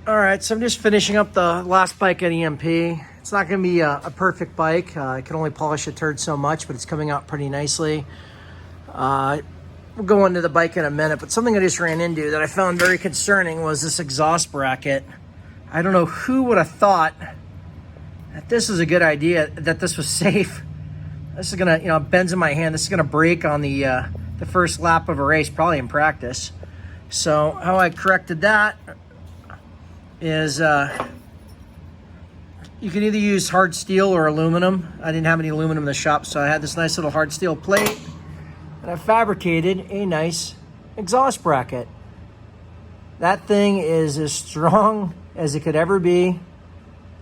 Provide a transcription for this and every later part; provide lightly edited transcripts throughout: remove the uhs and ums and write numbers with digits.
All right, so I'm just finishing up the last bike at EMP. It's not going to be a perfect bike. I can only polish a turd so much, but it's coming out pretty nicely. We'll go into the bike in a minute, but something I just ran into that I found very concerning was this exhaust bracket. I don't know who would have thought that this was a good idea, that this was safe. This is gonna, it bends in my hand. This is gonna break on the first lap of a race, probably in practice. So how I corrected that is you can either use hard steel or aluminum. I didn't have any aluminum in the shop, so I had this nice little hard steel plate, and I fabricated a nice exhaust bracket. That thing is as strong as it could ever be. A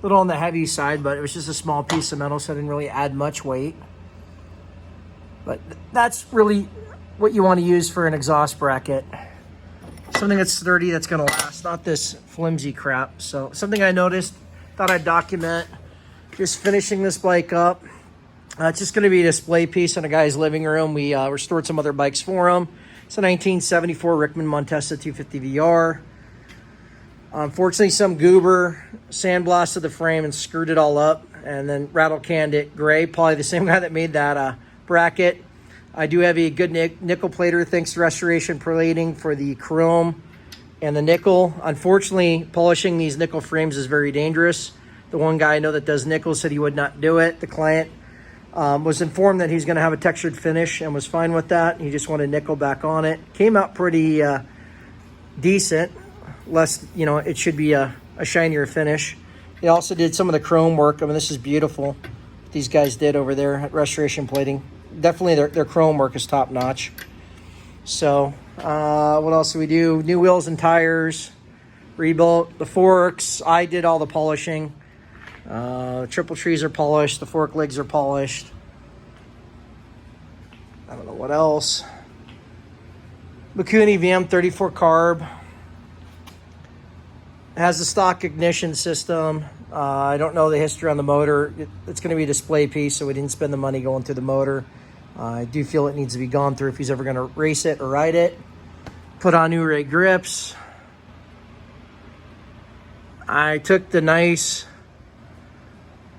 little on the heavy side, but it was just a small piece of metal, so I didn't really add much weight. But that's really what you want to use for an exhaust bracket. Something that's sturdy, that's going to last, not this flimsy crap. So something I noticed, thought I'd document. Just finishing this bike up. It's just going to be a display piece in a guy's living room. We restored some other bikes for him. It's a 1974 Rickman Montesa 250 VR. Unfortunately, some goober sandblasted the frame and screwed it all up, and then rattle canned it gray. Probably the same guy that made that bracket. I do have a good nickel plater, thanks to restoration plating for the chrome and the nickel. Unfortunately, polishing these nickel frames is very dangerous. The one guy I know that does nickel said he would not do it. The client was informed that he's going to have a textured finish and was fine with that. He just wanted nickel back on it. Came out pretty decent. Less, it should be a shinier finish. They also did some of the chrome work. I mean, this is beautiful. What these guys did over there at restoration plating. Definitely their chrome work is top notch. So what else do we do? New wheels and tires, rebuilt the forks. I did all the polishing. The triple trees are polished. The fork legs are polished. I don't know what else. Mikuni VM34 carb. It has a stock ignition system. I don't know the history on the motor. It's going to be a display piece, so we didn't spend the money going through the motor. I do feel it needs to be gone through if he's ever going to race it or ride it. Put on new ray grips. I took the nice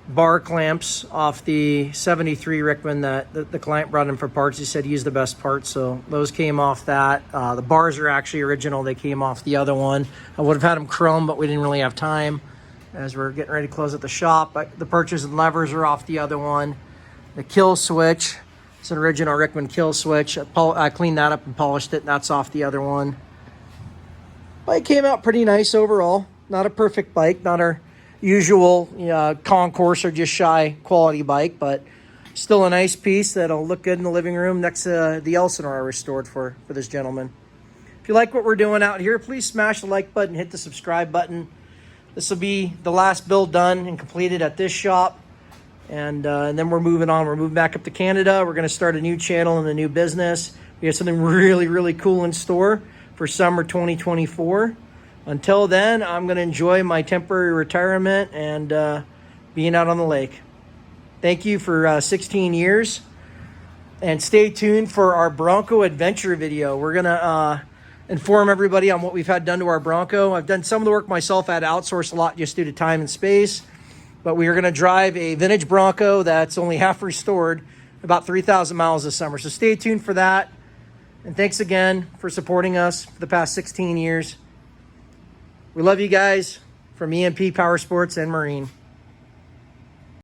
bar clamps off the 73 Rickman that the client brought in for parts. He said he used the best parts, so those came off that. The bars are actually original. They came off the other one. I would have had them chrome, but we didn't really have time as we're getting ready to close at the shop. The purchase and levers are off the other one. The kill switch, it's an original Rickman kill switch. I cleaned that up and polished it, and that's off the other one. Bike came out pretty nice overall. Not a perfect bike, not our usual concourse or just shy quality bike, but still a nice piece that'll look good in the living room next to the Elsinore I restored for this gentleman. If you like what we're doing out here, please smash the like button, hit the subscribe button. This will be the last build done and completed at this shop. And then we're moving on. We're moving back up to Canada. We're going to start a new channel and a new business. We have something really, really cool in store for summer 2024. Until then, I'm going to enjoy my temporary retirement and being out on the lake. Thank you for 16 years. And stay tuned for our Bronco adventure video. We're going to inform everybody on what we've had done to our Bronco. I've done some of the work myself. I had to outsource a lot just due to time and space. But we are going to drive a vintage Bronco that's only half restored, about 3,000 miles this summer. So stay tuned for that. And thanks again for supporting us for the past 16 years. We love you guys from EMP Power Sports and Marine.